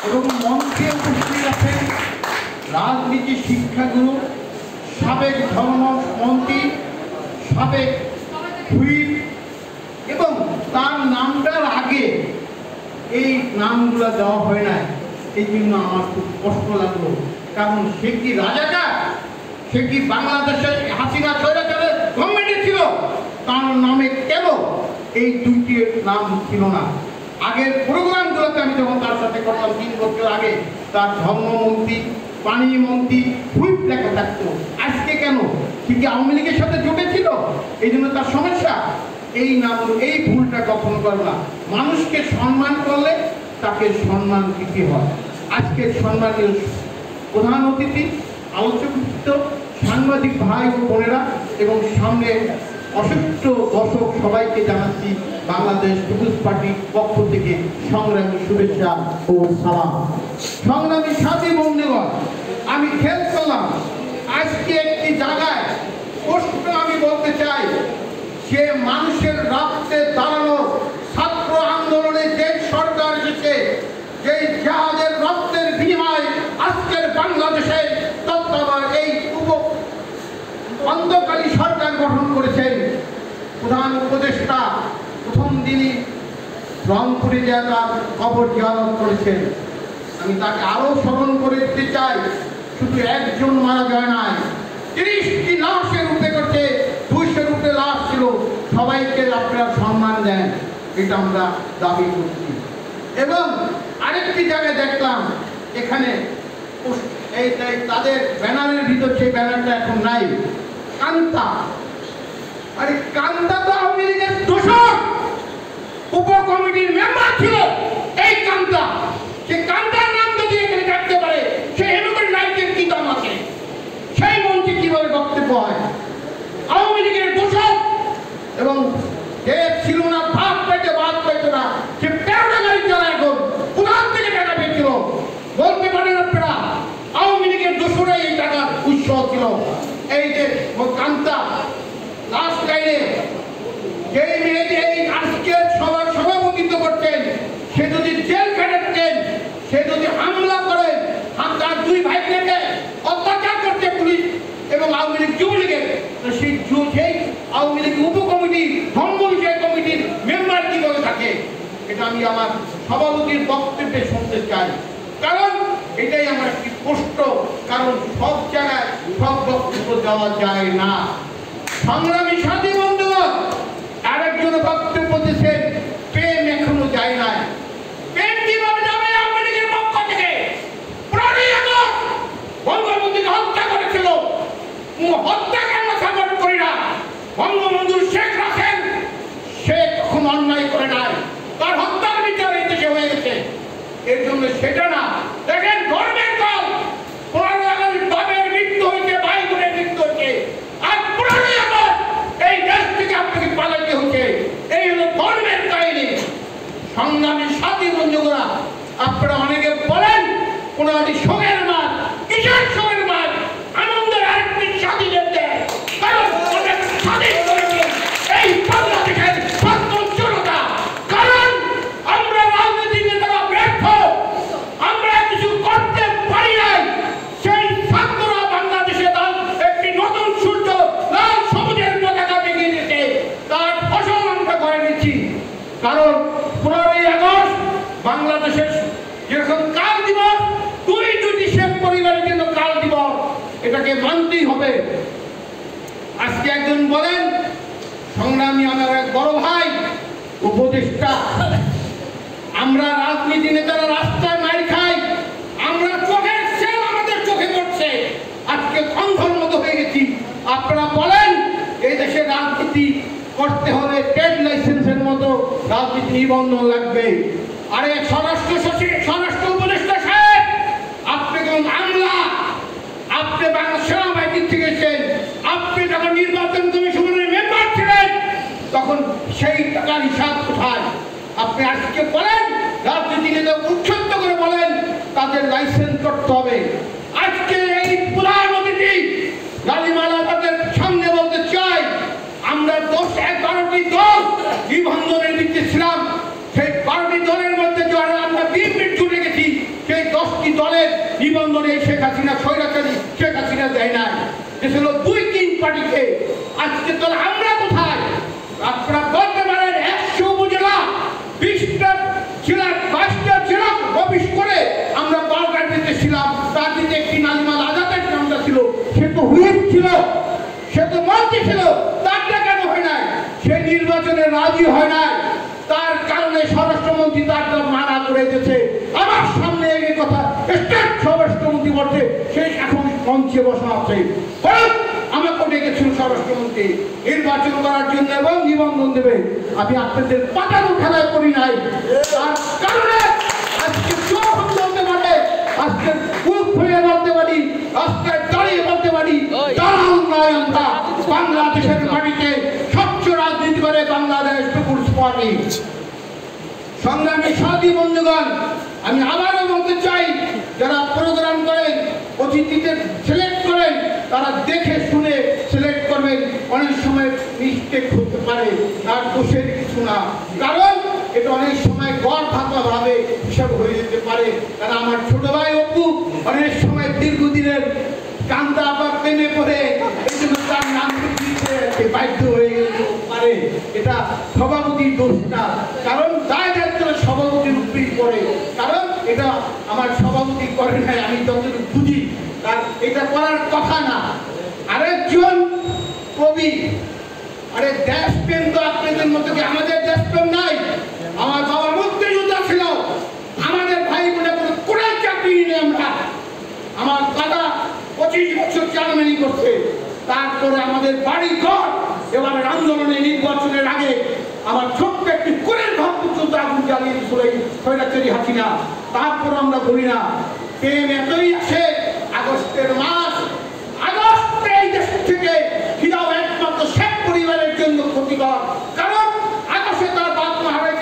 এবং মঞ্চে উপস্থিত আছেন রাজনীতি শিক্ষাগুরু, সাবেক ধর্মমন্ত্রী, সাবেক হুইপ এবং তার নামটার আগে এই নামগুলো দেওয়া হয় না। এই জন্য আমার খুব কষ্ট লাগলো, কারণ সে কি রাজাকার, সে কি বাংলাদেশের হাসিনা স্বৈরাচারের গভর্নমেন্টে ছিল, তার নামে কেন এই দুইটি নাম ছিল না? আগের প্রোগ্রামগুলোতে আমি যখন তার সাথে করতাম 3 বছর আগে, তার ধর্মমন্ত্রী, পানি মন্ত্রী, হুইপ লেখা থাকতো। আজকে কেন? সে কি আওয়ামী লীগের সাথে জুটেছিল, এই জন্য তার সমস্যা? এই নাম, এই ভুলটা কখনো করো না। মানুষকে সম্মান করলে তাকে সম্মান দিতে হয়। আজকের সম্মানীয় প্রধান অতিথি, আলোচক, সাংবাদিক ভাই ও বোনেরা এবং সামনে অসংখ্য দর্শক, সবাইকে জানাচ্ছি বাংলাদেশ পিপুলস পার্টির পক্ষ থেকে সংগ্রামী শুভেচ্ছা ও সালাম। সংগ্রামী সাথী বন্ধুগণ, আমি খেয়াল করলাম আজকে একটি জায়গায় প্রশ্ন আমি বলতে চাই, যে মানুষের রক্তে দাঁড়ানো ছাত্র আন্দোলনে যে সরকার এসেছে, যে জাহাজের রক্তের বিনিময়ে আজকের বাংলাদেশে এই অন্ধকারী সরকার গঠন করেছেন, প্রধান উপদেষ্টা প্রথম দিনই রংপুরে তার কবর জিয়ারত করেছেন। আমি তাকে আরো স্মরণ করে দিতে চাই, শুধু একজন মারা যায় নাই, 30টি লাশের রূপে করছে, 200-র উপরে লাশ ছিল। সবাইকে আপনারা সম্মান দেন, এটা আমরা দাবি করছি। এবং আরেকটি জায়গায় দেখলাম, এখানে এই তাদের ব্যানারের ভিতর, সেই ব্যানারটা এখন নাই, কান্তা। আরে কান্তা তো আওয়ামী লীগের দোষক, উপকমিটির মেম্বার ছিল এই কান্তা। সে কান্তার নাম যদি এখানে থাকতে পারে, সে হেমুকের নায়কের কি দাম আছে? সেই মঞ্চে কিভাবে বক্তব্য হয়? আওয়ামী লীগের দোষক এবং যে ছিল না, ভাত পাইতে না, সে 13টা গাড়ি চালায়, এখন কোথার থেকে টাকা পেয়েছিল বলতে পারেন আপনারা? আওয়ামী লীগের দোষরাই এই টাকার উৎস ছিল। এই যে কান্তা লাস্ট লাইনে যেই মেয়েটি এই আজকের সবার সভাপতিত্ব করতেন, সে যদি জেল কাটাতেন, সে যদি হামলা করে, তার 2 ভাইকে অত্যাচার করতে পুলিশ এবং আওয়ামী লীগ যুবলীগের, সেই আওয়ামী লীগ উপকমিটি, ধর্ম বিষয় কমিটির মেম্বার কিভাবে থাকে? এটা আমি আমার সভাপতির বক্তব্যে শুনতে চাই, কারণ এটাই আমার একটি প্রশ্ন। কারণ সব জায়গায় সব বক্তব্য দেওয়া যায় না। সংগ্রামী সাথী বন্ধুগণ, আরেকজন বক্তব্য দিচ্ছেন, প্রেম এখনো যায় নাই। প্রেম কিভাবে যাবে আওয়ামী লীগের পক্ষ থেকে? বঙ্গবন্ধুকে হত্যা করেছিল, হত্যাকে আমরা সাপোর্ট করি না। বঙ্গবন্ধুর শেখ রাসেল, সে তখন অন্যায় করে নাই, তার হত্যার বিচার এই দেশে হয়ে গেছে। এর জন্য সেটা না, দেখেন গর্বের কাল, 15 আগস্ট বাবের মৃত্যু হয়েছে, ভাই বোনের মৃত্যু হয়েছে, আর 15 আগস্ট এই দেশ থেকে আপনাকে পালাতে হচ্ছে। এই হলো গর্বের কাহিনী। সংগ্রামী সাথী বন্ধুরা, আপনারা অনেকে বলেন 15টি শোকের মাস, কিসের শোকের মাস? আনন্দের আরেকটি স্বাধীনের দেয়, কারণ স্বাধীন করেছে এই বাংলাদেশের জনতা। কারণ আমরা রাজনীতি নেতারা ব্যর্থ, আমরা কিছু করতে পারি নাই। সেই ছাত্ররা বাংলাদেশে একটি নতুন সূর্য লাল সবুজের পতাকা দেখিয়ে দিয়েছে, তার ফসল আমরা করে নিচ্ছি। কারণ 15ই আগস্ট বাংলাদেশের যেরকম কাল দিবস, 2টি শেখ পরিবারের জন্য কাল দিবস, এটাকে মানতেই হবে। আজকে একজন বলেন, সংগ্রামী আমার এক বড় ভাই উপদেষ্টা, আমরা রাজনীতি নেতারা রাস্তায় মার খাই, আমরা চোখের সেল আমাদের চোখে পড়ছে, আজকে অন্ধর মতো হয়ে গেছি। আপনারা বলেন এই দেশে রাজনীতি করতে হলে ট্রেড লাইসেন্সের মতো রাজনীতি নিবন্ধন লাগবে। আরে স্বরাষ্ট্র সচিব, স্বরাষ্ট্র উপদেষ্টা সাহেব, আপনি কোন আমলা, আপনি বাংলা সেনাবাহিনীর থেকে এসেছেন, আপনি যখন নির্বাচন কমিশনের মেম্বার ছিলেন তখন সেই টাকার হিসাব কোথায়? আপনি আজকে বলেন রাজনীতি নেতা উচ্ছেদ করে বলেন তাদের লাইসেন্স করতে হবে। আজকে এই প্রধান অতিথি লালিমালা তাদের সামনে বলতে চাই, আমরা 10-11টি দল নিবন্ধনের ভিত্তিতে ছিলাম, সেই 12টি দলের মধ্যে যারা আমরা 20 মিনিট ছুটে গেছি, সেই নিবন্ধনে শেখ হাসিনা স্বৈরাচারী শেখ হাসিনা দেয় নাই, ছিল 2-3 পার্টিকে। আজকে তো আমরা কোথায়? আপনারা বলতে পারেন 100 উপজেলা 20টা জেলা 22টা জেলা অফিস করে আমরা বালকাটিতে ছিলাম। তার দিকে একটি নালিমাল আজাদের নামটা ছিল, সে তো হুইপ ছিল, সে তো মন্ত্রী ছিল, তারটা কেন হয় নাই? সে নির্বাচনে রাজি হয় নাই, তার কারণে স্বরাষ্ট্রমন্ত্রী তারটা মানা করে দিয়েছে। আমার সামনে এই কথা স্টেট স্বরাষ্ট্রমন্ত্রী বলছে, সে এখন মঞ্চে বসা আছে। আমাকে ডেকেছিল স্বরাষ্ট্রমন্ত্রী নির্বাচন করার জন্য এবং নিবন্ধন দেবে। আমি আপনাদের পাতানো খেলায় করি নাই, তার কারণে আজকে চোখ বলতে পারে, আজকে বুক ফুলে বলতে পারি, রাস্তায় দাঁড়িয়ে বলতে পারি, দালাল নয় আমরা। বাংলাদেশের মাটিতে স্বচ্ছ রাজনীতি করে বাংলাদেশ পিপুলস পার্টি। সংগ্রামী সাথী বন্ধুগণ, আমি আবারও বলতে চাই, যারা প্রোগ্রাম করেন, অতিথিদের সিলেক্ট করেন, তারা দেখে শুনে সিলেক্ট করবেন। অনেক সময় মিস্টেক হতে পারে, তার দোষের কিছু না, কারণ এটা অনেক সময় গড় থাকা ভাবে হিসাব হয়ে যেতে পারে। কারণ আমার ছোট ভাই অপু অনেক সময় দীর্ঘদিনের কান্দা বা প্রেমে পড়ে এই জন্য তার নাম দিতে বাধ্য হয়ে যেতে পারে। এটা সভাপতির দোষ না, কারণ দায় দায়িত্ব সভাপতির উপরেই পড়ে, কারণ এটা আমার সভাপতি করে নাই, আমি যতটুকু বুঝি তার এটা করার কথা না। আরেকজন কবি, আরে দেশপ্রেম তো আপনাদের মতো কি আমাদের দেশপ্রেম নাই? আমার বাবা মুক্তিযোদ্ধা ছিল, আমাদের ভাই বোনে কোনো চাকরি নেই আমরা। আমার দাদা 25 বছর জার্মানি করছে, তারপরে আমাদের বাড়ি ঘর এবারের আন্দোলনে নির্বাচনের আগে আমার ছোট্ট একটি কোরের ঘর পর্যন্ত আগুন জ্বালিয়ে দিয়েছিল এই স্বৈরাচারী হাসিনা। তারপর আমরা বলি না, প্রেম এতই আসে। আগস্টের মাস, আগস্টে এই দেশ থেকে ফিরাও একমাত্র শেখ পরিবারের জন্য ক্ষতিকর।